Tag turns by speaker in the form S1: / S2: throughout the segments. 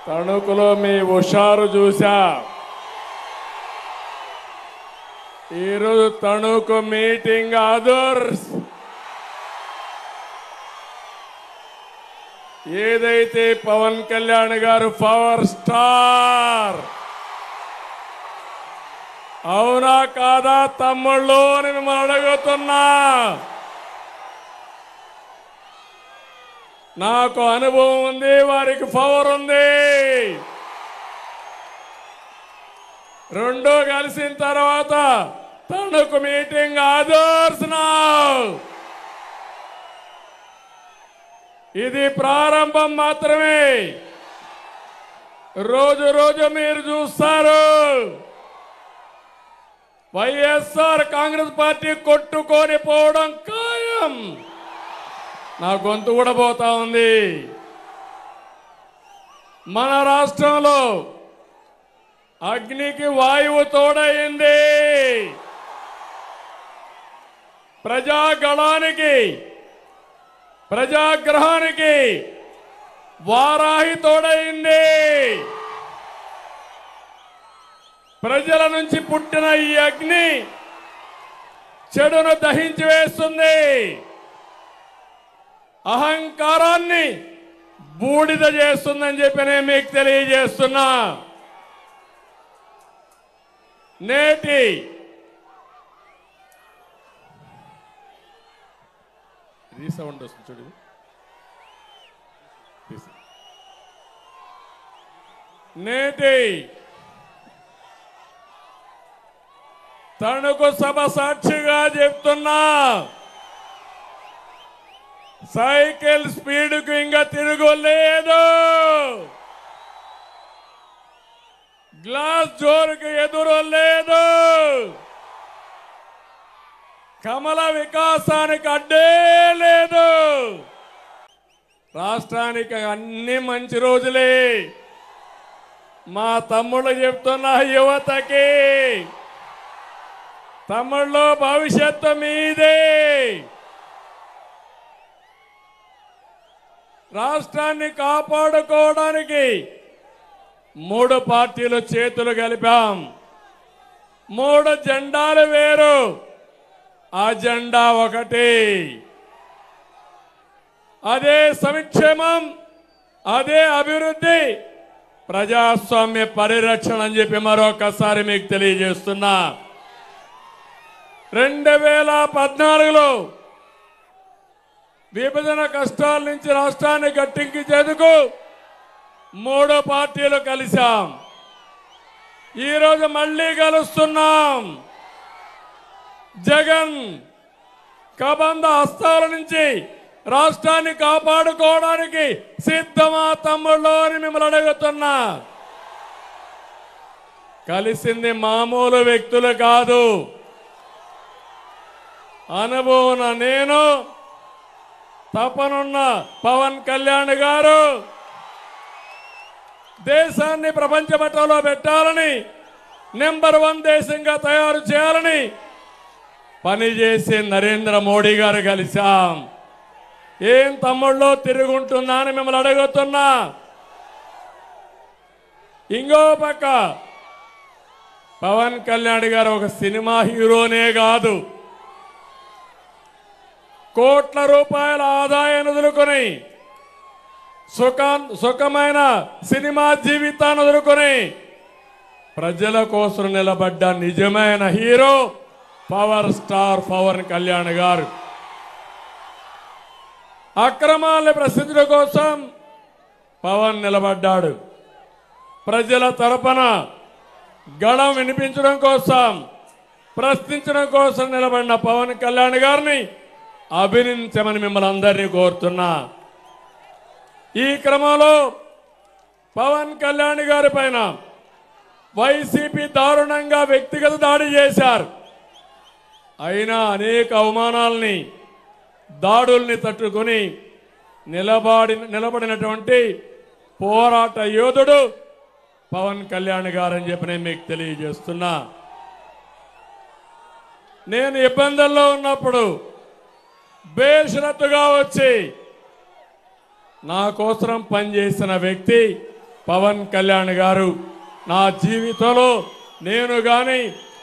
S1: తణుకులో మీ హుషారు చూసా. ఈరోజు తణుకు మీటింగ్ అదర్స్ ఏదైతే పవన్ కళ్యాణ్ గారు పవర్ స్టార్, అవునా కాదా తమ్ముళ్ళు అని మిమ్మల్ని అడుగుతున్నా. నాకు అనుభవం ఉంది, వారికి పవర్ ఉంది. రెండో కలిసిన తర్వాత తణుకు మీటింగ్ అదర్స్ నౌ. ఇది ప్రారంభం మాత్రమే. రోజు రోజు మీరు చూస్తారు వైఎస్ఆర్ కాంగ్రెస్ పార్టీ కొట్టుకొని పోవడం ఖాయం. నా గొంతు కూడా పోతా ఉంది. మన రాష్ట్రంలో అగ్నికి వాయువు తోడైంది. ప్రజాగళానికి ప్రజాగ్రహానికి వారాహి తోడైంది. ప్రజల నుంచి పుట్టిన ఈ అగ్ని చెడును దహించి వేస్తుంది. అహంకారాన్ని బూడిద చేస్తుందని చెప్పి నేను మీకు తెలియజేస్తున్నా. నేటి రీసౌండ్ వస్తుంది చూడు. నేటి తణుకు సభ సాక్షిగా చెప్తున్నా, సైకిల్ స్పీడ్కు ఇంకా తిరుగులేదు. గ్లాస్ జోరుకు ఎదురు లేదు. కమల వికాసానికి అడ్డే లేదు. రాష్ట్రానికి అన్ని మంచి రోజులే. మా తమ్ముళ్ళు చెప్తున్న యువతకి, తమ్ముళ్ళు భవిష్యత్తు మీదే. రాష్ట్రాన్ని కాపాడుకోవడానికి 3 పార్టీలు చేతులు కలిపాం. 3 జెండాలు వేరు, ఆ జెండా ఒకటి. అదే సంక్షేమం, అదే అభివృద్ధి, ప్రజాస్వామ్య పరిరక్షణ అని చెప్పి మరొకసారి మీకు తెలియజేస్తున్నా. 2014లో విభజన కష్టాల నుంచి రాష్ట్రాన్ని గట్టెక్కించేందుకు 3 పార్టీలు కలిశాం. ఈరోజు మళ్ళీ కలుస్తున్నాం. జగన్ కబంధ హస్తాల నుంచి రాష్ట్రాన్ని కాపాడుకోవడానికి సిద్ధమా తమ్ముళ్ళు అని మిమ్మల్ని అడుగుతున్నా. కలిసింది మామూలు వ్యక్తులు కాదు. అనుభవం నేను, తపనున్న పవన్ కళ్యాణ్ గారు, దేశాన్ని ప్రపంచ పటంలో పెట్టాలని, నెంబర్ 1 దేశంగా తయారు చేయాలని పనిచేసి నరేంద్ర మోడీ గారు కలిశాం. ఏం తమ్ముళ్ళు తిరుగుంటున్నా అని మిమ్మల్ని అడుగుతున్నా. ఇంకో పక్క పవన్ కళ్యాణ్ గారు ఒక సినిమా హీరోనే కాదు, కోట్ల రూపాయల ఆదాయాన్ని వదులుకొని సుఖమైన సినిమా జీవితాన్ని వదులుకొని ప్రజల కోసం నిలబడ్డ నిజమైన hero power star Pawan Kalyan గారు. అక్రమాలను ప్రసిద్ధుల కోసం పవన్ నిలబడ్డాడు. ప్రజల తరపున గళం వినిపించడం కోసం, ప్రశ్నించడం కోసం నిలబడిన పవన్ కళ్యాణ్ గారిని అభినందించమని మిమ్మల్ని అందరినీ కోరుతున్నా. ఈ క్రమంలో పవన్ కళ్యాణ్ గారి పైన వైసీపీ దారుణంగా వ్యక్తిగత దాడి చేశారు. అయినా అనేక అవమానాలని, దాడుల్ని తట్టుకొని నిలబడినటువంటి పోరాట యోధుడు పవన్ కళ్యాణ్ గారని చెప్పి నేను మీకు తెలియజేస్తున్నా. నేను ఇబ్బందుల్లో ఉన్నప్పుడు బేషరతుగా వచ్చి నా కోసం పనిచేసిన వ్యక్తి పవన్ కళ్యాణ్ గారు నా జీవితంలో నేను గాని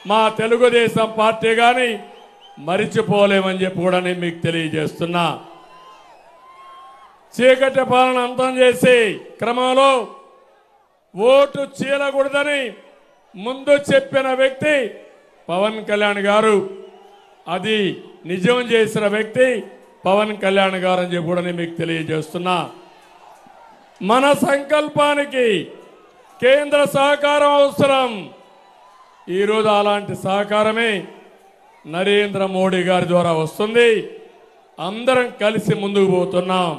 S1: మా తెలుగుదేశం పార్టీ గాని మరిచిపోలేమని చెప్పి కూడా నేను మీకు తెలియజేస్తున్నా. చీకటి పాలన అంతం చేసే క్రమంలో ఓటు చీలకూడదని ముందు చెప్పిన వ్యక్తి పవన్ కళ్యాణ్ గారు. అది నిజం చేసిన వ్యక్తి పవన్ కళ్యాణ్ గారు అని చెప్పి కూడా నేను మీకు తెలియజేస్తున్నా. మన సంకల్పానికి కేంద్ర సహకారం అవసరం. ఈరోజు అలాంటి సహకారమే నరేంద్ర మోడీ గారి ద్వారా వస్తుంది. అందరం కలిసి ముందుకు పోతున్నాం.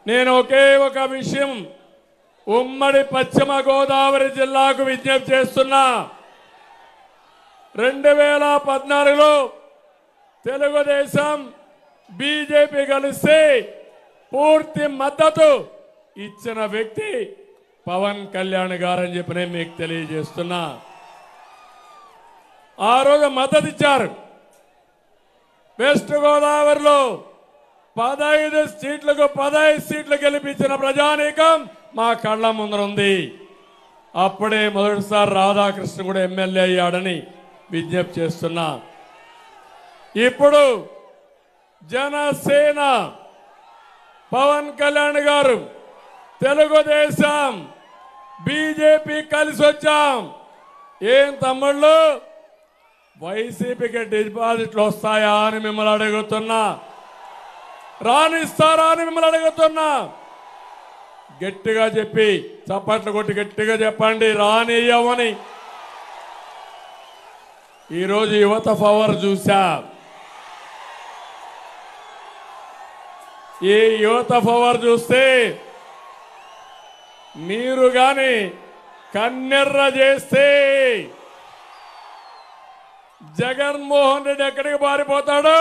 S1: నేను ఒకే ఒక విషయం ఉమ్మడి పశ్చిమ గోదావరి జిల్లాకు విజ్ఞప్తి చేస్తున్నా. 2014లో తెలుగుదేశం బీజేపీ కలిసి పూర్తి మద్దతు ఇచ్చిన వ్యక్తి పవన్ కళ్యాణ్ గారని చెప్పి నేను మీకు తెలియజేస్తున్నా. ఆ రోజు మద్దతు ఇచ్చారు. వెస్ట్ గోదావరిలో 15 సీట్లకు 15 సీట్లు గెలిపించిన ప్రజానీకం మా కళ్ళ ముందర ఉంది. అప్పుడే మొదటిసారి రాధాకృష్ణ కూడా ఎమ్మెల్యే అయ్యాడని విజ్ఞప్తి చేస్తున్నా. ఇప్పుడు జనసేన పవన్ కళ్యాణ్ గారు తెలుగుదేశం బీజేపీ కలిసి వచ్చాం. ఏం తమ్ముళ్ళు వైసీపీకి డిపాజిట్లు వస్తాయా అని మిమ్మల్ని అడుగుతున్నా. రానిస్తారా అని మిమ్మల్ని అడుగుతున్నా. గట్టిగా చెప్పి చప్పట్లు కొట్టి గట్టిగా చెప్పండి రానియ్యమని. ఈరోజు యువత పవర్ చూసా. ఈ యువత పవర్ చూస్తే మీరు గాని కన్నెర్ర చేస్తే జగన్మోహన్ రెడ్డి ఎక్కడికి పారిపోతాడు?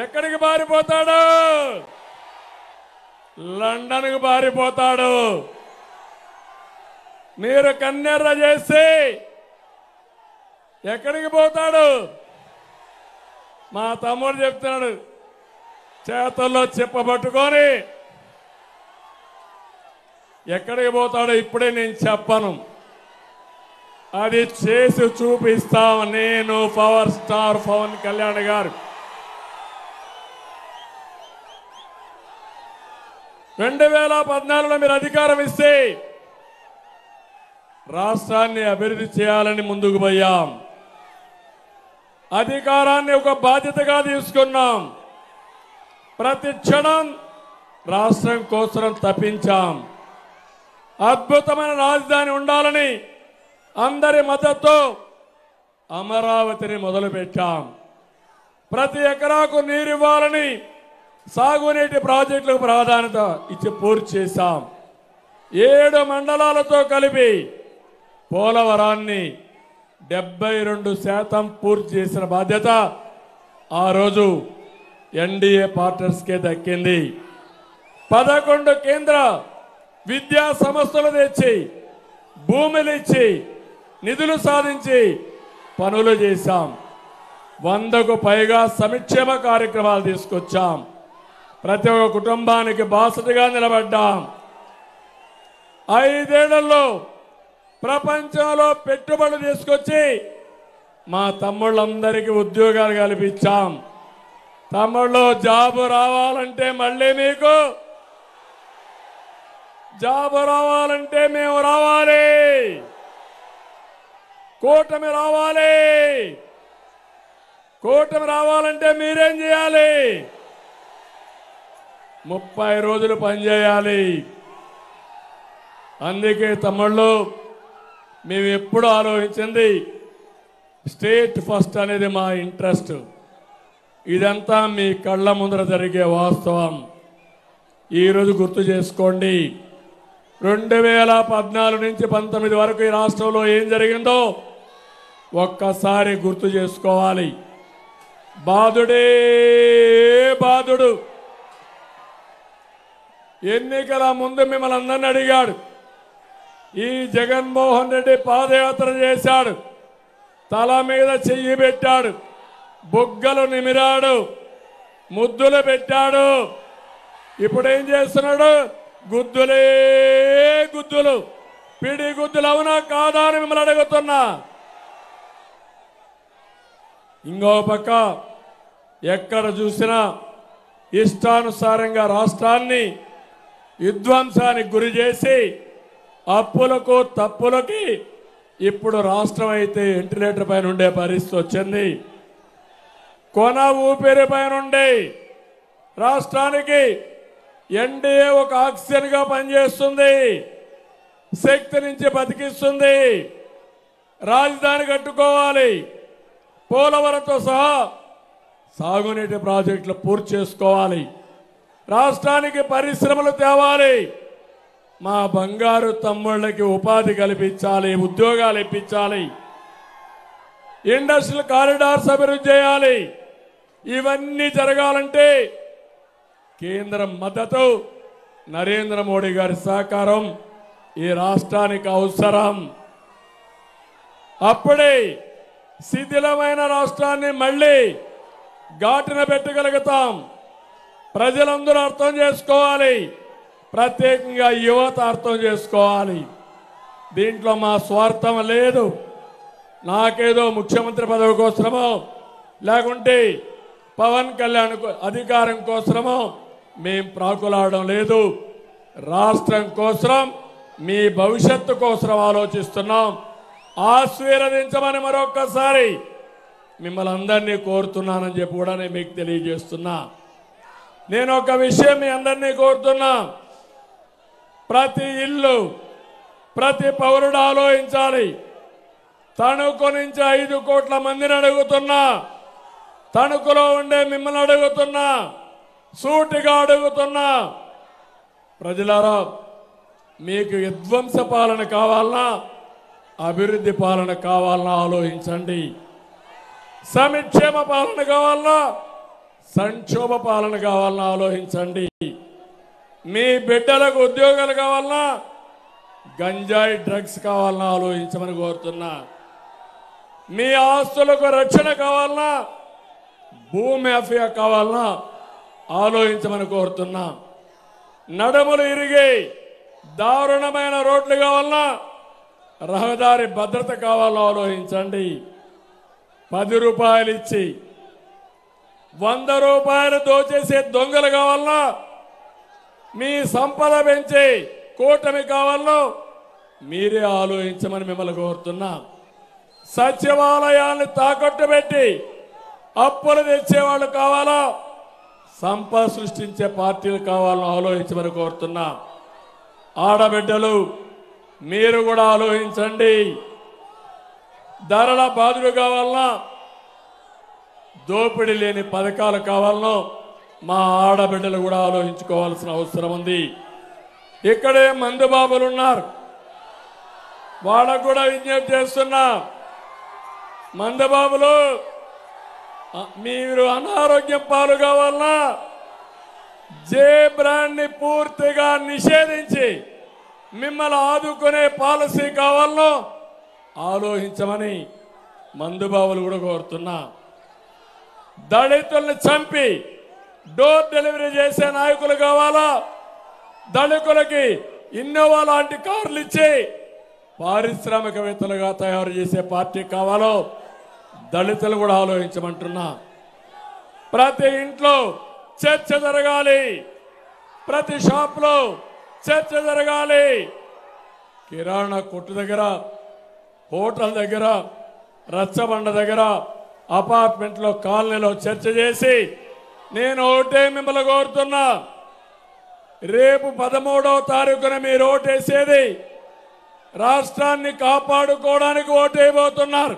S1: ఎక్కడికి పారిపోతాడు? లండన్కి పారిపోతాడు. మీరు కన్నెర్ర చేస్తే ఎక్కడికి పోతాడు? మా తమ్ముడు చెప్తున్నాడు చేతల్లో చెప్పబట్టుకొని ఎక్కడికి పోతాడో ఇప్పుడే నేను చెప్పను. అది చేసి చూపిస్తాం. నేను పవర్ స్టార్ పవన్ కళ్యాణ్ గారు 2014లో మీరు అధికారం ఇస్తే రాష్ట్రాన్ని అభివృద్ధి చేయాలని ముందుకు పోయాం. అధికారాన్ని ఒక బాధ్యతగా తీసుకున్నాం. ప్రతి క్షణం రాష్ట్రం కోసం తప్పించాం. అద్భుతమైన రాజధాని ఉండాలని అందరి మద్దతుతో అమరావతిని మొదలుపెట్టాం. ప్రతి ఎకరాకు నీరు ఇవ్వాలని సాగునీటి ప్రాజెక్టులకు ప్రాధాన్యత ఇచ్చి పూర్తి చేశాం. 7 మండలాలతో కలిపి పోలవరాన్ని 72% పూర్తి చేసిన బాధ్యత ఆ రోజు ఎన్డీఏ పార్ట్నర్స్కే దక్కింది. 11 కేంద్ర విద్యా సంస్థలు తెచ్చి భూములు ఇచ్చి నిధులు సాధించి పనులు చేశాం. 100కు పైగా సంక్షేమ కార్యక్రమాలు తీసుకొచ్చాం. ప్రతి ఒక్క కుటుంబానికి బాసటగా నిలబడ్డాం. 5 ఏళ్లలో ప్రపంచంలో పెట్టుబడులు తీసుకొచ్చి మా తమ్ముళ్ళందరికీ ఉద్యోగాలు కల్పించాం. తమ్ముళ్ళు జాబు రావాలంటే మళ్ళీ మీకు జాబు రావాలంటే మేము రావాలి. కూటమి రావాలి. కూటమి రావాలంటే మీరేం చేయాలి? 30 రోజులు పనిచేయాలి. అందుకే తమ్ముళ్ళు మేము ఎప్పుడు ఆలోచించింది స్టేట్ ఫస్ట్ అనేది మా ఇంట్రెస్ట్. ఇదంతా మీ కళ్ళ ముందర జరిగే వాస్తవం. ఈరోజు గుర్తు చేసుకోండి. 2014 నుంచి 19 వరకు ఈ రాష్ట్రంలో ఏం జరిగిందో ఒక్కసారి గుర్తు చేసుకోవాలి. బాధుడే బాధుడు. ఎన్నికల ముందు మిమ్మల్ని అందరిని అడిగాడు. ఈ జగన్మోహన్ రెడ్డి పాదయాత్ర చేశాడు. తల మీద చెయ్యి పెట్టాడు. బొగ్గలు నిమిరాడు. ముద్దులు పెట్టాడు. ఇప్పుడు ఏం చేస్తున్నాడు? గుద్దులే గుద్దులు, పిడి గుద్దులు అవునా కాదా అని మిమ్మల్ని అడుగుతున్నా. ఇంకో పక్క ఎక్కడ చూసినా ఇష్టానుసారంగా రాష్ట్రాన్ని విధ్వంసానికి గురి చేసి అప్పులకు తప్పులకి ఇప్పుడు రాష్ట్రం అయితే వెంటిలేటర్ పైన ఉండే పరిస్థితి వచ్చింది. కొన ఊపిరి పైన ఉండే రాష్ట్రానికి ఎన్డీఏ ఒక ఆక్సిజన్ గా పనిచేస్తుంది, శక్తి నుంచి బతికిస్తుంది. రాజధాని కట్టుకోవాలి, పోలవరంతో సహా సాగునీటి ప్రాజెక్టులు పూర్తి చేసుకోవాలి, రాష్ట్రానికి పరిశ్రమలు తేవాలి, మా బంగారు తమ్ముళ్ళకి ఉపాధి కల్పించాలి, ఉద్యోగాలు ఇప్పించాలి, ఇండస్ట్రియల్ కారిడార్స్ అభివృద్ధి చేయాలి. ఇవన్నీ జరగాలంటే కేంద్రం మద్దతు, నరేంద్ర మోడీ గారి సహకారం ఈ రాష్ట్రానికి అవసరం. అప్పుడే శిథిలమైన రాష్ట్రాన్ని మళ్ళీ ఘాటున పెట్టగలుగుతాం. ప్రజలందరూ అర్థం చేసుకోవాలి, ప్రత్యేకంగా యువత అర్థం చేసుకోవాలి. దీంట్లో మా స్వార్థం లేదు. నాకేదో ముఖ్యమంత్రి పదవి కోసమో లేకుంటే పవన్ కళ్యాణ్ అధికారం కోసమో మేం ప్రాకులాడడం లేదు. రాష్ట్రం కోసం, మీ భవిష్యత్తు కోసం ఆలోచిస్తున్నాం. ఆశీర్వదించమని మరొక్కసారి మిమ్మల్ని అందరినీ కోరుతున్నానని చెప్పి కూడా నేను మీకు తెలియజేస్తున్నా. నేను ఒక విషయం మీ అందరినీ కోరుతున్నా. ప్రతి ఇల్లు, ప్రతి పౌరుడు ఆలోచించాలి. తణుకు నుంచి 5 కోట్ల మందిని అడుగుతున్నా, తణుకులో ఉండే మిమ్మల్ని అడుగుతున్నా, సూటిగా అడుగుతున్నా. ప్రజలారా, మీకు విధ్వంస పాలన కావాలన్నా అభివృద్ధి పాలన కావాలన్నా ఆలోచించండి. సంక్షేమ పాలన కావాలన్నా సంక్షోభ పాలన కావాలన్నా ఆలోచించండి. మీ బిడ్డలకు ఉద్యోగాలు కావాలన్నా గంజాయి డ్రగ్స్ కావాలన్నా ఆలోచించమని కోరుతున్నా. మీ ఆస్తులకు రక్షణ కావాలన్నా భూమి మాఫియా కావాలన్నా ఆలోచించమని కోరుతున్నా. నడుములు ఇరిగి దారుణమైన రోడ్లు కావాలన్నా రహదారి భద్రత కావాలన్నా ఆలోచించండి. 10 రూపాయలు ఇచ్చి 100 రూపాయలు దోచేసే దొంగలు కావాలన్నా, మీ సంపద పెంచి కూటమి కావాలనో మీరే ఆలోచించమని మిమ్మల్ని కోరుతున్నా. సచివాలయాన్ని తాకట్టు పెట్టి అప్పులు తెచ్చేవాళ్ళు కావాలా, సంపద సృష్టించే పార్టీలు కావాలని ఆలోచించమని కోరుతున్నా. ఆడబిడ్డలు మీరు కూడా ఆలోచించండి. ధరల బాధలు కావాలన్నా, దోపిడీ లేని పథకాలు కావాలనో మా ఆడబిడ్డలు కూడా ఆలోచించుకోవాల్సిన అవసరం ఉంది. ఇక్కడే మందుబాబులు ఉన్నారు, వాళ్ళకు కూడా విజ్ఞప్తి చేస్తున్నా. మందుబాబులు, మీరు అనారోగ్యం పాలు కావాలన్నా జే బ్రాండ్ ని పూర్తిగా నిషేధించి మిమ్మల్ని ఆదుకునే పాలసీ కావాలనో ఆలోచించమని మందుబాబులు కూడా కోరుతున్నా. దళితుల్ని చంపి డోర్ డెలివరీ చేసే నాయకులు కావాలా, దళితులకి ఇన్నోవా లాంటి కార్లు ఇచ్చి పారిశ్రామికవేత్తలుగా తయారు చేసే పార్టీ కావాలో దళితులు కూడా ఆలోచించమంటున్నా. ప్రతి ఇంట్లో చర్చ జరగాలి, ప్రతి షాప్లో చర్చ జరగాలి. కిరాణా కొట్టు దగ్గర, హోటల్ దగ్గర, రచ్చబండ దగ్గర, అపార్ట్మెంట్లో, కాలనీలో చర్చ చేసి నేను ఒకటే మిమ్మల్ని కోరుతున్నా. రేపు 13వ తారీఖున మీరు ఓటేసేది రాష్ట్రాన్ని కాపాడుకోవడానికి ఓటేయబోతున్నారు.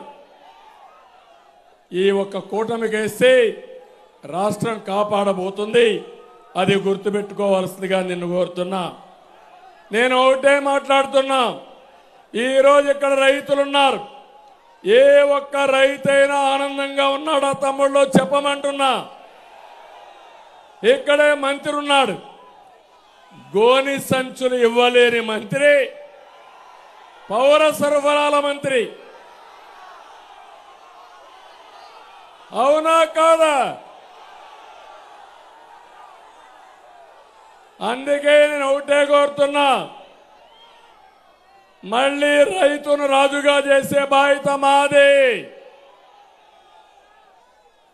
S1: ఈ ఒక్క కూటమికి వేస్తే రాష్ట్రం కాపాడబోతుంది. అది గుర్తుపెట్టుకోవాల్సిందిగా నిన్ను కోరుతున్నా. నేను ఒకటే మాట్లాడుతున్నా. ఈరోజు ఇక్కడ రైతులున్నారు. ఏ ఒక్క రైతైనా ఆనందంగా ఉన్నాడా తమ్ముళ్ళు చెప్పమంటున్నా. ఇక్కడే మంత్రి ఉన్నాడు, గోని సంచులు ఇవ్వలేని మంత్రి, పౌర సరఫరాల మంత్రి. అవునా కాదా? అందుకే నేను ఒకటే కోరుతున్నా, మళ్ళీ రైతును రాజుగా చేసే బాధ్యత మాది.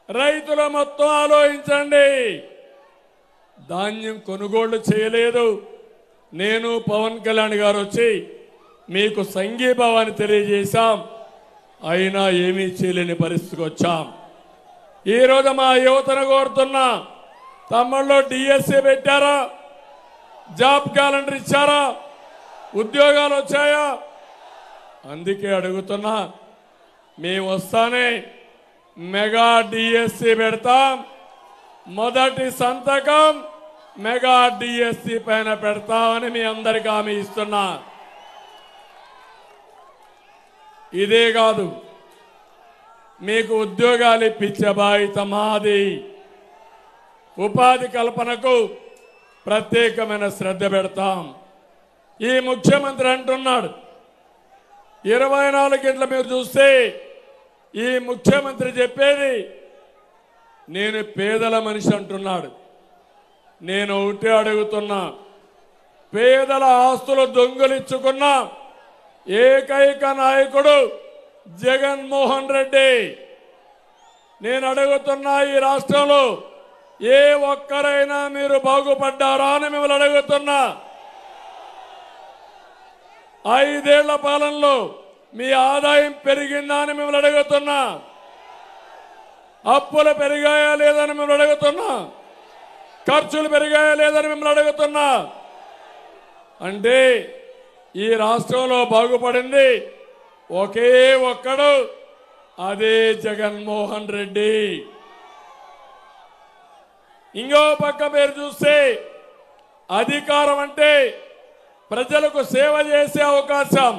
S1: రైతులు మొత్తం ఆలోచించండి. ధాన్యం కొనుగోళ్లు చేయలేదు. నేను పవన్ కళ్యాణ్ గారు వచ్చి మీకు సంఘీభావాన్ని తెలియజేశాం. అయినా ఏమీ చేయలేని పరిస్థితికి వచ్చాం. ఈరోజు మా యువతను కోరుతున్నా, తమ్ముళ్ళు డిఎస్సీ పెట్టారా? జాబ్ క్యాలెండర్ ఇచ్చారా? ఉద్యోగాలు వచ్చాయా? అందుకే అడుగుతున్నా, మేము వస్తానే మెగా డిఎస్సీ పెడతాం. మొదటి సంతకం మెగా డిఎస్సీ పైన పెడతామని మీ అందరికీ హామీ ఇస్తున్నా. ఇదే కాదు, మీకు ఉద్యోగాలు ఇప్పించే బాధ్యత మాది. ఉపాధి కల్పనకు ప్రత్యేకమైన శ్రద్ధ పెడతాం. ఈ ముఖ్యమంత్రి అంటున్నాడు 24 గంటల మీరు చూస్తే ఈ ముఖ్యమంత్రి చెప్పేది నేను పేదల మనిషి అంటున్నాడు. నేను ఒకటే అడుగుతున్నా, పేదల ఆస్తులు దొంగిలించుకున్న ఏకైక నాయకుడు జగన్మోహన్ రెడ్డి. నేను అడుగుతున్నా, ఈ రాష్ట్రంలో ఏ ఒక్కరైనా మీరు బాగుపడ్డారా అని మిమ్మల్ని అడుగుతున్నా. 5 ఏళ్ల పాలనలో మీ ఆదాయం పెరిగిందా అని మిమ్మల్ని అడుగుతున్నా. అప్పులు పెరిగాయా లేదని మిమ్మల్ని అడుగుతున్నా. ఖర్చులు పెరిగాయా లేదని మిమ్మల్ని అడుగుతున్నా. అంటే ఈ రాష్ట్రంలో బాగుపడింది ఒకే ఒక్కడు, అదే జగన్మోహన్ రెడ్డి. ఇంకో పక్క మీరు చూస్తే అధికారం అంటే ప్రజలకు సేవ చేసే అవకాశం,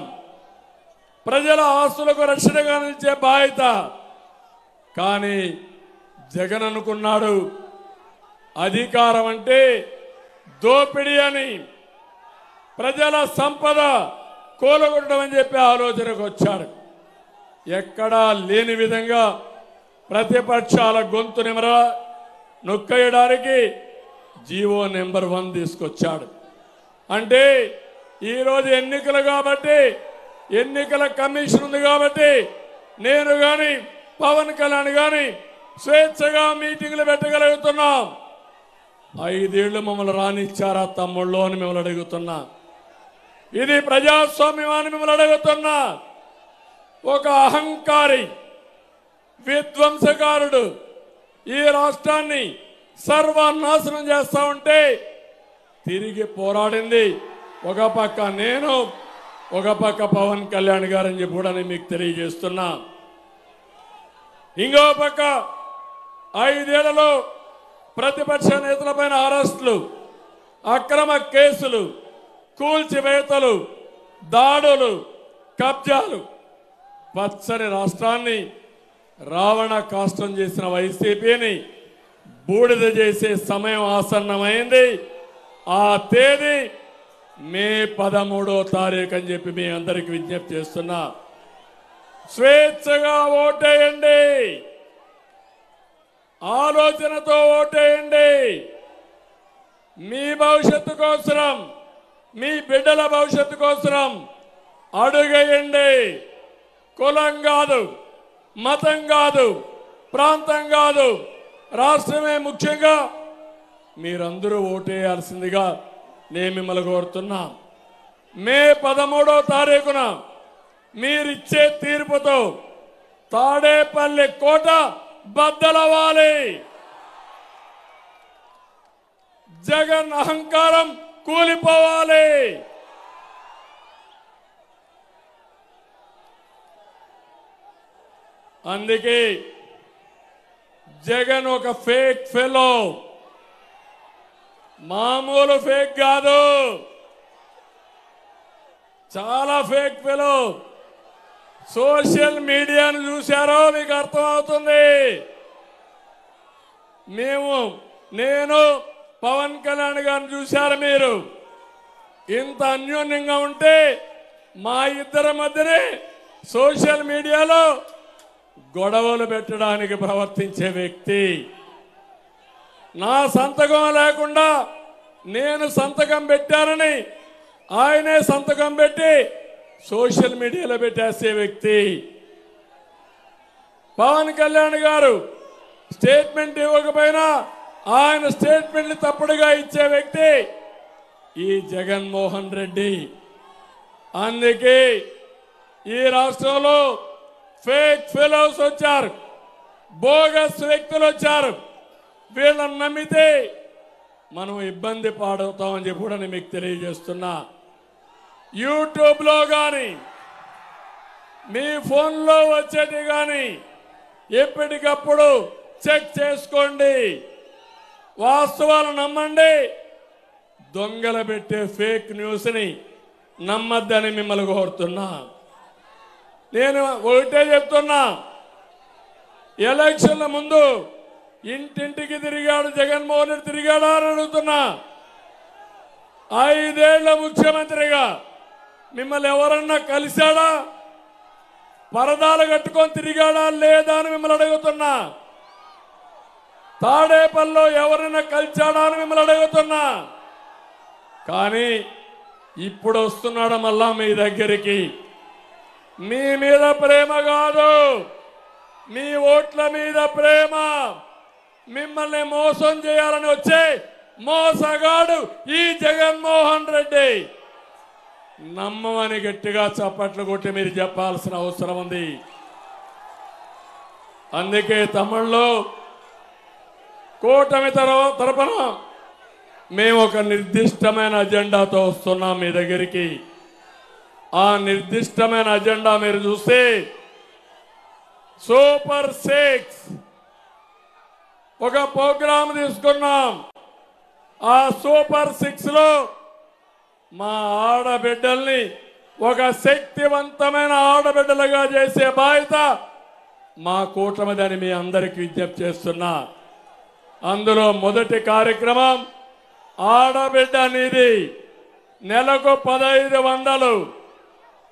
S1: ప్రజల ఆస్తులకు రక్షణగా నిలిచే బాధ్యత. కానీ జగన్ అనుకున్నాడు అధికారం అంటే దోపిడీ అని, ప్రజల సంపద కూలగొట్టడం అని చెప్పి ఆలోచనకు వచ్చాడు. ఎక్కడా లేని విధంగా ప్రతిపక్షాల గొంతు నొక్కేయడానికి జీవో నెంబర్ 1 తీసుకొచ్చాడు. అంటే ఈరోజు ఎన్నికలు కాబట్టి, ఎన్నికల కమిషన్ ఉంది కాబట్టి నేను కానీ పవన్ కళ్యాణ్ కానీ స్వేచ్ఛగా మీటింగ్లు పెట్టగలుగుతున్నాం. 5 ఏళ్లు మమ్మల్ని రానిచ్చారా తమ్ముళ్ళు అని మిమ్మల్ని అడుగుతున్నా. ఇది ప్రజాస్వామ్యాన్ని మిమ్మల్ని అడుగుతున్నా. ఒక అహంకారి విధ్వంసకారుడు ఈ రాష్ట్రాన్ని సర్వనాశనం చేస్తా ఉంటే తిరిగి పోరాడింది ఒక పక్క నేను, ఒక పక్క పవన్ కళ్యాణ్ గారని చెప్పి కూడా మీకు తెలియజేస్తున్నా. ఇంకో పక్క 5 ఏళ్లలో ప్రతిపక్ష నేతలపైన అరెస్టులు, అక్రమ కేసులు, కూల్చివేతలు, దాడులు, కబ్జాలు, పచ్చని రాష్ట్రాన్ని రావణ కాష్టం చేసిన వైసీపీని బూడిద చేసే సమయం ఆసన్నమైంది. ఆ తేదీ మే 13వ తారీఖు అని చెప్పి మీ అందరికి విజ్ఞప్తి చేస్తున్నా. స్వేచ్ఛగా ఓటేయండి, ఆలోచనతో ఓటేయండి. మీ భవిష్యత్తు కోసం, మీ బిడ్డల భవిష్యత్తు కోసం అడుగేయండి. కులం కాదు, మతం కాదు, ప్రాంతం కాదు, రాష్ట్రమే ముఖ్యంగా మీరందరూ ఓటేయాల్సిందిగా నేను మిమ్మల్ని కోరుతున్నా. మే 13వ తారీఖున మీరిచ్చే తీర్పుతో తాడేపల్లి కోట బద్దలవ్వాలి. జగన్ అహంకారం కూలిపోవాలి. అందుకే జగన్ ఒక ఫేక్ ఫెలో, మామూలు ఫేక్ కాదు, చాలా ఫేక్ ఫెలో. సోషల్ మీడియాను చూశారో మీకు అర్థమవుతుంది. నేను పవన్ కళ్యాణ్ గారిని చూశారు మీరు. ఇంత అన్యోన్యంగా ఉంటే మా ఇద్దరి మధ్యనే సోషల్ మీడియాలో గొడవలు పెట్టడానికి ప్రవర్తించే వ్యక్తి. నా సంతకం లేకుండా నేను సంతకం పెట్టానని ఆయనే సంతకం పెట్టి సోషల్ మీడియాలో పెట్టేసే వ్యక్తి. పవన్ కళ్యాణ్ గారు స్టేట్మెంట్ ఇవ్వకపోయినా ఆయన స్టేట్మెంట్ తప్పుడుగా ఇచ్చే వ్యక్తి ఈ జగన్మోహన్ రెడ్డి. అందుకే ఈ రాష్ట్రంలో ఫేక్ ఫెలోస్ వచ్చారు, బోగస్ వ్యక్తులు వచ్చారు. వీళ్ళని నమ్మితే మనం ఇబ్బంది పాడవుతామని చెప్పి కూడా నేను మీకు తెలియజేస్తున్నా. యూట్యూబ్లో కానీ మీ ఫోన్లో వచ్చేది కానీ ఎప్పటికప్పుడు చెక్ చేసుకోండి, వాస్తవాలు నమ్మండి. దొంగలు పెట్టే ఫేక్ న్యూస్ని నమ్మద్దని మిమ్మల్ని కోరుతున్నా. నేను ఒకటే చెప్తున్నా, ఎలక్షన్ల ముందు ఇంటింటికి తిరిగాడు జగన్మోహన్ రెడ్డి, తిరిగాడా అని అడుగుతున్నా. 5 ఏళ్ల ముఖ్యమంత్రిగా మిమ్మల్ని ఎవరన్నా కలిశాడా? పరదాలు కట్టుకొని తిరిగాడా లేదా అని మిమ్మల్ని అడుగుతున్నా. తాడేపల్లిలో ఎవరైనా కలిశాడా అని మిమ్మల్ని అడుగుతున్నా. కానీ ఇప్పుడు వస్తున్నాడు మళ్ళా మీ దగ్గరికి. మీ మీద ప్రేమ కాదు, మీ ఓట్ల మీద ప్రేమ. మిమ్మల్ని మోసం చేయాలని వచ్చే మోసగాడు ఈ జగన్మోహన్ రెడ్డి. నమ్మమని గట్టిగా చప్పట్లు కొట్టి మీరు చెప్పాల్సిన అవసరం ఉంది. అందుకే తమిళ్లో కూటమి తరపున మేము ఒక నిర్దిష్టమైన అజెండాతో వస్తున్నాం మీ దగ్గరికి. ఆ నిర్దిష్టమైన అజెండా మీరు చూస్తే సూపర్ 6 ఒక ప్రోగ్రాం తీసుకున్నాం. ఆ సూపర్ 6 లో మా ఆడబిడ్డల్ని ఒక శక్తివంతమైన ఆడబిడ్డలుగా చేసే బాధ్యత మా కూటమిదని మీ అందరికీ విజ్ఞప్తి చేస్తున్నా. అందులో మొదటి కార్యక్రమం ఆడబిడ్డ నిధి. నెలకు 1500,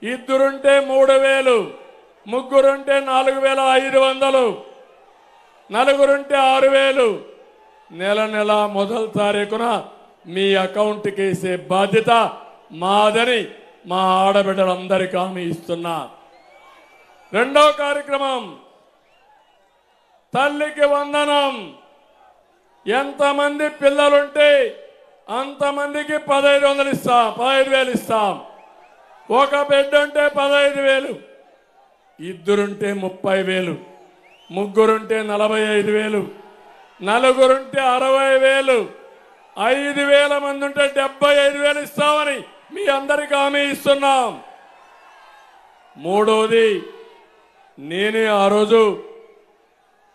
S1: ఇద్దరుంటే 3000, ముగ్గురుంటే 4500, నలుగురుంటే 6000. నెల నెల మొదటి తారీఖున మీ అకౌంట్కి వేసే బాధ్యత మాదని మా ఆడబిడ్డలందరికీ హామీ ఇస్తున్నా. రెండో కార్యక్రమం తల్లికి వందనం. ఎంతమంది పిల్లలుంటే అంతమందికి 1500 ఇస్తాం, 15000 ఇస్తాం. ఒక బిడ్డ ఉంటే 15000, ఇద్దరుంటే 30000, ముగ్గురుంటే 45000, నలుగురుంటే 60000, 5000 మంది ఉంటే 75000 ఇస్తామని మీ అందరికీ హామీ ఇస్తున్నాం. మూడోది, నేనే ఆ రోజు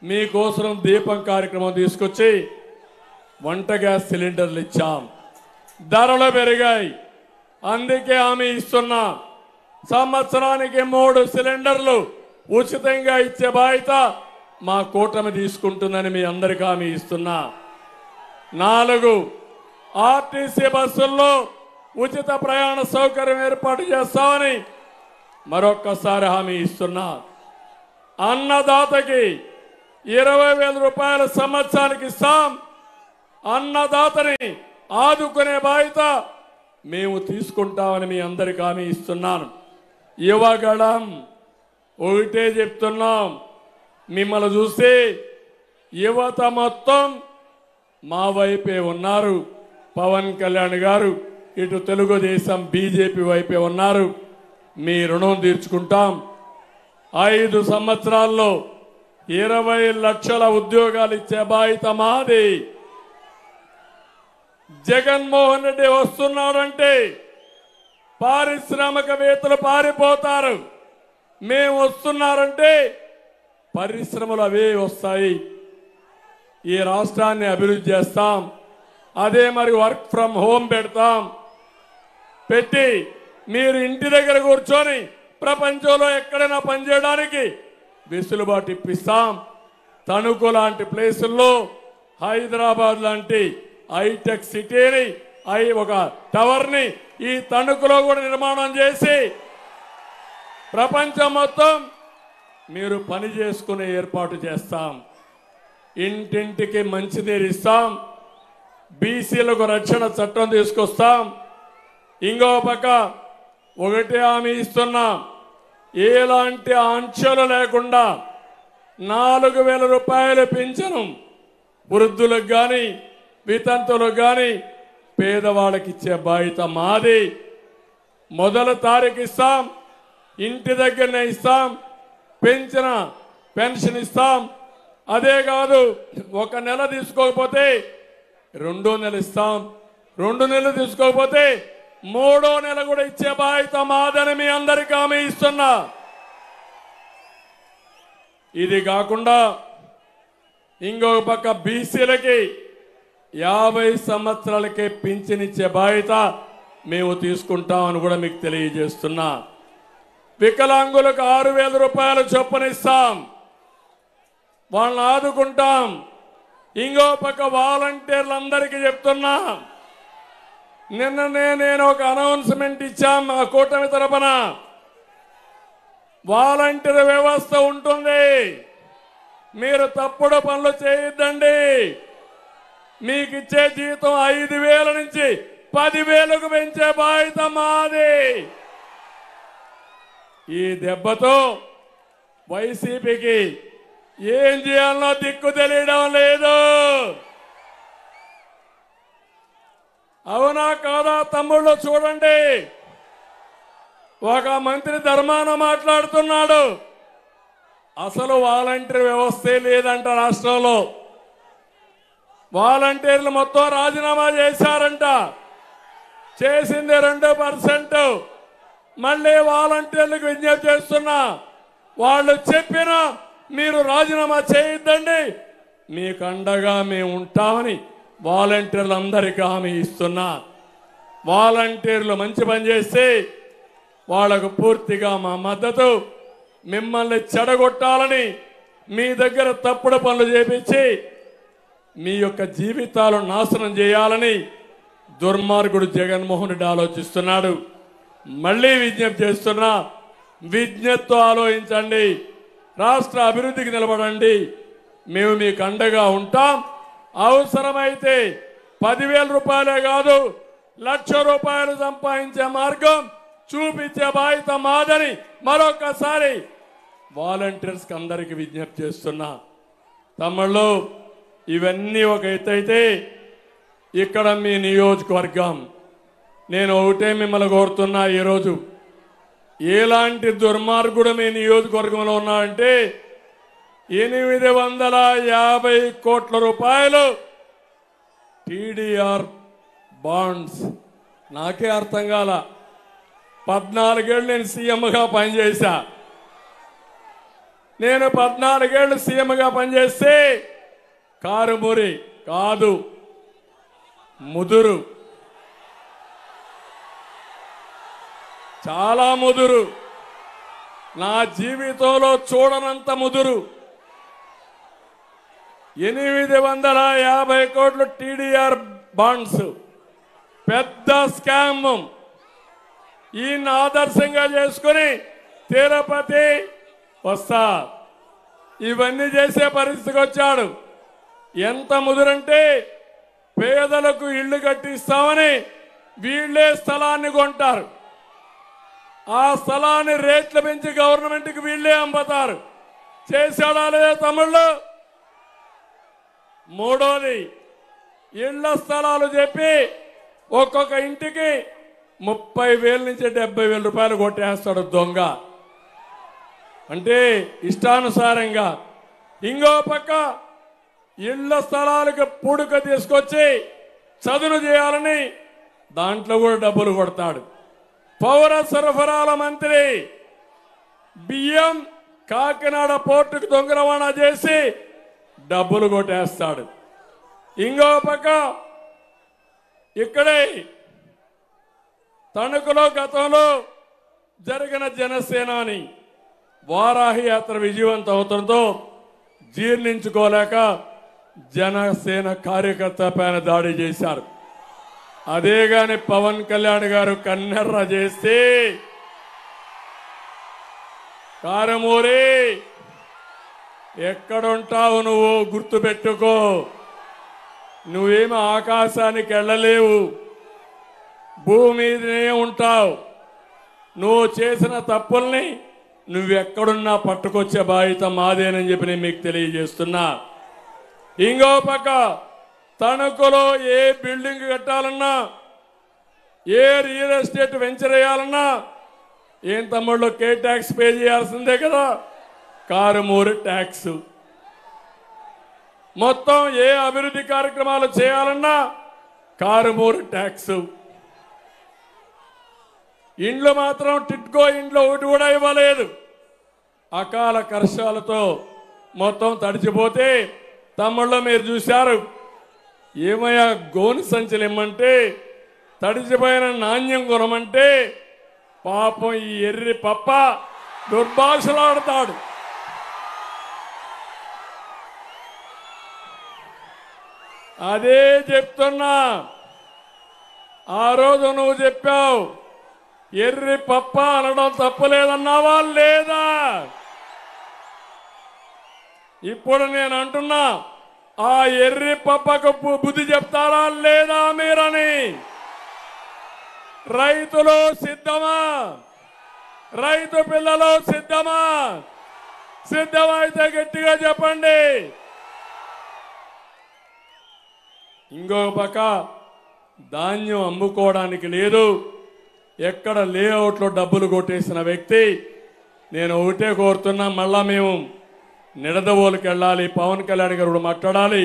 S1: మీకోసం దీపం కార్యక్రమం తీసుకొచ్చి వంట గ్యాస్ సిలిండర్లు ఇచ్చాం. ధరలు పెరిగాయి, అందుకే హామీ ఇస్తున్నా. సంవత్సరానికి 3 సిలిండర్లు ఉచితంగా ఇచ్చే బాధ్యత మా కూటమి తీసుకుంటుందని మీ అందరికీ హామీ ఇస్తున్నా. 4 ఆర్టీసీ బస్సుల్లో ఉచిత ప్రయాణ సౌకర్యం ఏర్పాటు చేస్తామని మరొక్కసారి హామీ ఇస్తున్నా. అన్నదాతకి 20,000 రూపాయల సంవత్సరానికి ఇస్తాం. అన్నదాతని ఆదుకునే బాధ్యత మేము తీసుకుంటామని మీ అందరికీ హామీ ఇస్తున్నాను. యువగళం ఒకటే చెప్తున్నాం, మిమ్మల్ని చూసి యువత మొత్తం మా వైపే ఉన్నారు. పవన్ కళ్యాణ్ గారు ఇటు తెలుగుదేశం బీజేపీ వైపే ఉన్నారు. మీ రుణం తీర్చుకుంటాం. 5 సంవత్సరాల్లో 20 లక్షల ఉద్యోగాలు ఇచ్చే బాధ్యత మాది. జగన్మోహన్ రెడ్డి వస్తున్నాడంటే పారిశ్రామికవేత్తలు పారిపోతారు. మేము వస్తున్నారంటే పరిశ్రమలు అవే వస్తాయి. ఈ రాష్ట్రాన్ని అభివృద్ధి చేస్తాం. అదే మరి వర్క్ ఫ్రమ్ హోమ్ పెట్టి మీరు ఇంటి దగ్గర కూర్చొని ప్రపంచంలో ఎక్కడైనా పనిచేయడానికి వెసులుబాటు ఇప్పిస్తాం. తణుకు లాంటి ప్లేసుల్లో, హైదరాబాద్ లాంటి హైటెక్ సిటీని, ఒక టవర్ని ఈ తణుకులో కూడా నిర్మాణం చేసి ప్రపంచం మొత్తం మీరు పని చేసుకునే ఏర్పాటు చేస్తాం. ఇంటింటికి మంచినీరు ఇస్తాం. బీసీలకు రక్షణ చట్టం తీసుకొస్తాం. ఇంకో పక్క ఒకటి హామీ ఇస్తున్నాం, ఎలాంటి ఆంక్షలు లేకుండా 4,000 రూపాయలు పింఛను వృద్ధులకు కానీ వితంతులకు కానీ పేదవాళ్ళకి ఇచ్చే బాధ్యత మాది. మొదటి తారీఖు ఇస్తాం, ఇంటి దగ్గరనే ఇస్తాం, పెన్షన్ ఇస్తాం. అదే కాదు, 1 నెల తీసుకోకపోతే 2వ నెల ఇస్తాం, 2 నెలలు తీసుకోకపోతే 3వ నెల కూడా ఇచ్చే బాధ్యత మాదని మీ అందరికీ హామీ ఇస్తున్నా. ఇది కాకుండా ఇంకొక పక్క బీసీలకి 50 సంవత్సరాలకే పింఛనిచ్చే బాధ్యత మేము తీసుకుంటామని కూడా మీకు తెలియజేస్తున్నా. వికలాంగులకు 6,000 రూపాయలు చొప్పున ఇస్తాం, వాళ్ళని ఆదుకుంటాం. ఇంకో పక్క వాలంటీర్లందరికీ చెప్తున్నా, నిన్ననే నేను ఒక అనౌన్స్మెంట్ ఇచ్చాం మా కూటమి తరపున. వాలంటీర్ వ్యవస్థ ఉంటుంది, మీరు తప్పుడు పనులు చేయొద్దండి. మీకు ఇచ్చే జీతం 5,000 నుంచి 10,000కు పెంచే బాధ్యత మాది. ఈ దెబ్బతో వైసీపీకి ఏం చేయాలనో దిక్కు తెలియడం లేదు. అవునా కాదా తమ్ముళ్ళు? చూడండి, ఒక మంత్రి ధర్మాన మాట్లాడుతున్నాడు, అసలు వాలంటీర్ వ్యవస్థే లేదంట రాష్ట్రంలో. వాలంటీర్లు మొత్తం రాజీనామా చేశారంట, చేసింది 2%. మళ్ళీ వాలంటీర్లకు విజ్ఞప్తి చేస్తున్నా, వాళ్ళు చెప్పినా మీరు రాజీనామా చేయొద్దండి, మీకు అండగా మేము ఉంటామని వాలంటీర్లందరికీ హామీ ఇస్తున్నా. వాలంటీర్లు మంచి పని చేస్తే వాళ్లకు పూర్తిగా మా మద్దతు. మిమ్మల్ని చెడగొట్టాలని, మీ దగ్గర తప్పుడు పనులు చేపించి మీ యొక్క జీవితాలు నాశనం చేయాలని దుర్మార్గుడు జగన్మోహన్ రెడ్డి ఆలోచిస్తున్నాడు. మళ్ళీ విజ్ఞప్తి చేస్తున్నా, విజ్ఞప్తితో ఆలోచించండి, రాష్ట్ర అభివృద్ధికి నిలబడండి. మేము మీకు అండగా ఉంటాం. అవసరమైతే 10,000 రూపాయలే కాదు, 1,00,000 రూపాయలు సంపాదించే మార్గం చూపించే బాధ్యత మాదని మరొకసారి వాలంటీర్స్కి అందరికీ విజ్ఞప్తి చేస్తున్నా. తమ్ముళ్ళు, ఇవన్నీ ఒక ఎత్తైతే ఇక్కడ మీ నియోజకవర్గం, నేను ఒకటే మిమ్మల్ని కోరుతున్నా, ఈరోజు ఎలాంటి దుర్మార్గుడు మీ నియోజకవర్గంలో ఉన్నాడంటే 850 కోట్ల రూపాయలు టీడీఆర్ బాండ్స్. నాకే అర్థం కాల. 14 ఏళ్ళు నేను సీఎంగా పనిచేశా. నేను 14 ఏళ్ళు సీఎంగా పనిచేస్తే కారుమూరి కాదు, ముదురు, చాలా ముదురు, నా జీవితంలో చూడనంత ముదురు. 850 కోట్లు టీడీఆర్ బాండ్స్, పెద్ద స్కామ్. ఈయన ఆదర్శంగా చేసుకుని తిరుపతి వస్తా, ఇవన్నీ చేసే పరిస్థితికి వచ్చాడు. ఎంత ముదురంటే పేదలకు ఇళ్లు కట్టిస్తామని వీళ్లే స్థలాన్ని కొంటారు, ఆ స్థలాన్ని రేట్లు పెంచి గవర్నమెంట్కి వీళ్లే అమ్ముతారు. చేశాడా లేదా తమ్ముళ్ళు? మూడోది, ఇళ్ల స్థలాలు చెప్పి ఒక్కొక్క ఇంటికి 30,000 నుంచి 70,000 రూపాయలు కొట్టేస్తాడు దొంగ. అంటే ఇష్టానుసారంగా. ఇంకో పక్క ఇళ్ల స్థలాలకు పూడుక తీసుకొచ్చి చదును చేయాలని దాంట్లో కూడా డబ్బులు కొడతాడు. పౌర సరఫరాల మంత్రి బియ్యం కాకినాడ పోర్టుకు దొంగ రవాణా చేసి డబ్బులు కొట్టేస్తాడు. ఇంకో పక్క ఇక్కడే తణుకులో గతంలో జరిగిన జనసేనాని వారాహి యాత్ర విజయవంతం అవుతుందో జీర్ణించుకోలేక జనసేన కార్యకర్త పైన దాడి చేశారు. అదే గాని పవన్ కళ్యాణ్ గారు కన్నెర్ర చేస్తే, కారమూరి ఎక్కడుంటావు నువ్వు గుర్తుపెట్టుకో, నువ్వేమో ఆకాశానికి వెళ్ళలేవు, భూమి మీదనే ఉంటావు. నువ్వు చేసిన తప్పుల్ని నువ్వెక్కడున్నా పట్టుకొచ్చే బాధ్యత మాదేనని చెప్పి నేను మీకు తెలియజేస్తున్నా. ఇంకో పక్క తణుకులో ఏ బిల్డింగ్ కట్టాలన్నా, ఏ రియల్ ఎస్టేట్ వెంచర్ వేయాలన్నా ఏం తమ్ముళ్ళు కే ట్యాక్స్ పే చేయాల్సిందే కదా. కారుమూరు ట్యాక్స్. మొత్తం ఏ అభివృద్ధి కార్యక్రమాలు చేయాలన్నా కారుమూరు ట్యాక్స్. ఇండ్లు మాత్రం టిట్కో ఇండ్లు ఒకటి కూడా ఇవ్వలేదు. అకాల వర్షాలతో మొత్తం తడిచిపోతే తమ్ముళ్ళు మీరు చూశారు. ఏమయ్యా గోను సంచులు ఇమ్మంటే, తడిచిపోయిన నాణ్యం కొనమంటే పాపం ఈ ఎర్రి పప్ప దుర్భాషలాడతాడు. అదే చెప్తున్నా. ఆ రోజు నువ్వు చెప్పావు ఎర్రి పప్ప అనడం తప్పులేదన్నావా లేదా? ఇప్పుడు నేను అంటున్నా, ఆ ఎర్రి పప్పకు బుద్ధి చెప్తారా లేదా మీరని. రైతులు సిద్ధమా? రైతు పిల్లలు సిద్ధమా? సిద్ధమైతే గట్టిగా చెప్పండి. ఇంకో పక్క ధాన్యం అమ్ముకోవడానికి లేదు. ఎక్కడ లేఅవుట్లో డబ్బులు కొట్టేసిన వ్యక్తి. నేను ఒకటే కోరుతున్నా, మళ్ళా మేము నిడదవోలుకి వెళ్ళాలి, పవన్ కళ్యాణ్ గారు మాట్లాడాలి.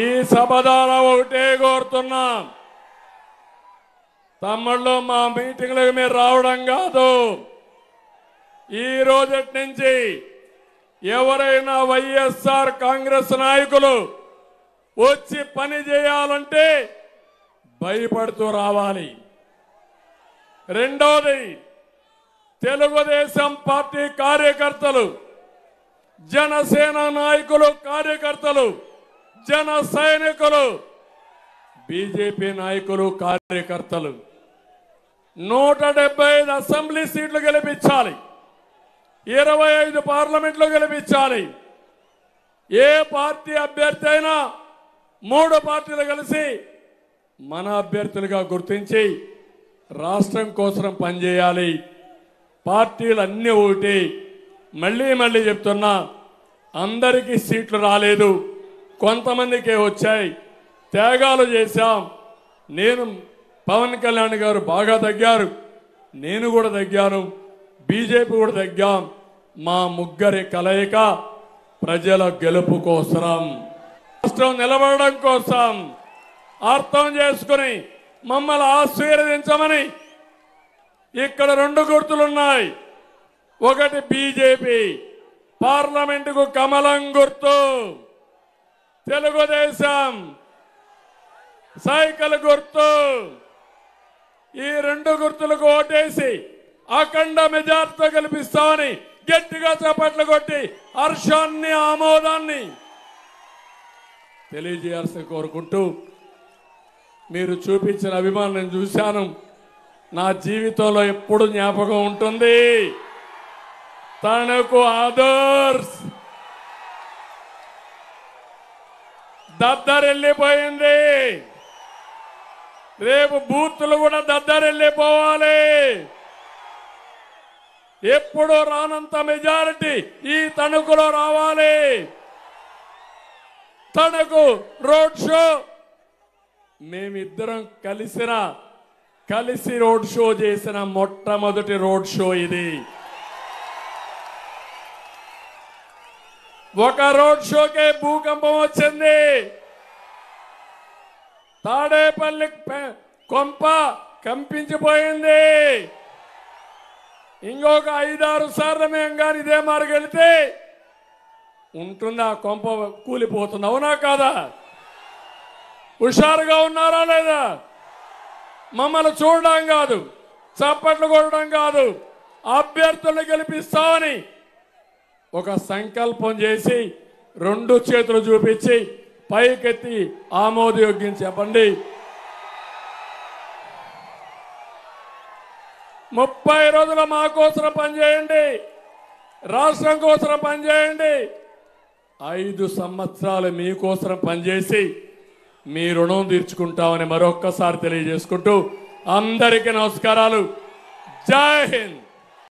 S1: ఈ సభ ద్వారా ఒకటే కోరుతున్నా, తమ్ముళ్ళు మా మీటింగ్లకు మీరు రావడం కాదు. ఈ రోజటి నుంచి ఎవరైనా వైఎస్ఆర్ కాంగ్రెస్ నాయకులు వచ్చి పని చేయాలంటే భయపడుతూ రావాలి. రెండోది, తెలుగుదేశం పార్టీ కార్యకర్తలు, జనసేన నాయకులు కార్యకర్తలు, జన సైనికులు, బీజేపీ నాయకులు కార్యకర్తలు 175 అసెంబ్లీ సీట్లు గెలిపించాలి, 25 పార్లమెంట్లు గెలిపించాలి. ఏ పార్టీ అభ్యర్థి అయినా 3 పార్టీలు కలిసి మన అభ్యర్థులుగా గుర్తించి రాష్ట్రం కోసం పనిచేయాలి. పార్టీలు అన్నీ ఒకటి. మళ్ళీ మళ్ళీ చెప్తున్నా, అందరికీ సీట్లు రాలేదు, కొంతమందికే వచ్చాయి. త్యాగాలు చేశాం. నేను పవన్ కళ్యాణ్ గారు బాగా తగ్గారు, నేను కూడా తగ్గాను, బీజేపీ కూడా తగ్గాం. మా ముగ్గురి కలయిక ప్రజల గెలుపు కోసం, రాష్ట్రం నిలబడడం కోసం అర్థం చేసుకుని మమ్మల్ని ఆశీర్వదించమని ఇక్కడ 2 గుర్తులున్నాయి. ఒకటి బీజేపీ, పార్లమెంటుకు కమలం గుర్తు. తెలుగుదేశం సైకిల్ గుర్తు. ఈ 2 గుర్తులకు ఓటేసి అఖండ మెజార్టీతో గెలిపిస్తామని గట్టిగా చప్పట్లు కొట్టి హర్షాన్ని, ఆమోదాన్ని తెలియజేయాల్సి కోరుకుంటూ, మీరు చూపించిన అభిమానం నేను చూశాను. నా జీవితంలో ఎప్పుడు జ్ఞాపకం ఉంటుంది. తనకు ఆదర్శ్ దద్దరెళ్ళిపోయింది. రేపు బూతులు కూడా దద్దరెళ్ళిపోవాలి. ఎప్పుడు రానంత మెజారిటీ ఈ తణుకులో రావాలి. తణుకు రోడ్ షో మేమిద్దరం కలిసి రోడ్ షో చేసిన మొట్టమొదటి రోడ్ షో ఇది. ఒక రోడ్ షోకే భూకంపం వచ్చింది. తాడేపల్లి కొంప కంపించిపోయింది. ఇంకొక 5-6 సార్లు మేము కానీ ఇదే మార్గం వెళితే ఉంటుంది, ఆ కొంప కూలిపోతుంది. అవునా కాదా? హుషారుగా ఉన్నారా లేదా? మమ్మల్ని చూడడం కాదు, చప్పట్లు కొట్టడం కాదు, అభ్యర్థులను గెలిపిస్తామని ఒక సంకల్పం చేసి 2 చేతులు చూపించి పైకెత్తి ఆమోదయోగ్యం చెప్పండి. 30 రోజులు మా కోసం పనిచేయండి, రాష్ట్రం కోసం పనిచేయండి. 5 సంవత్సరాలు మీకోసం పనిచేసి మీ రుణం తీర్చుకుంటామని మరొక్కసారి తెలియజేసుకుంటూ అందరికీ నమస్కారాలు. జై హింద్.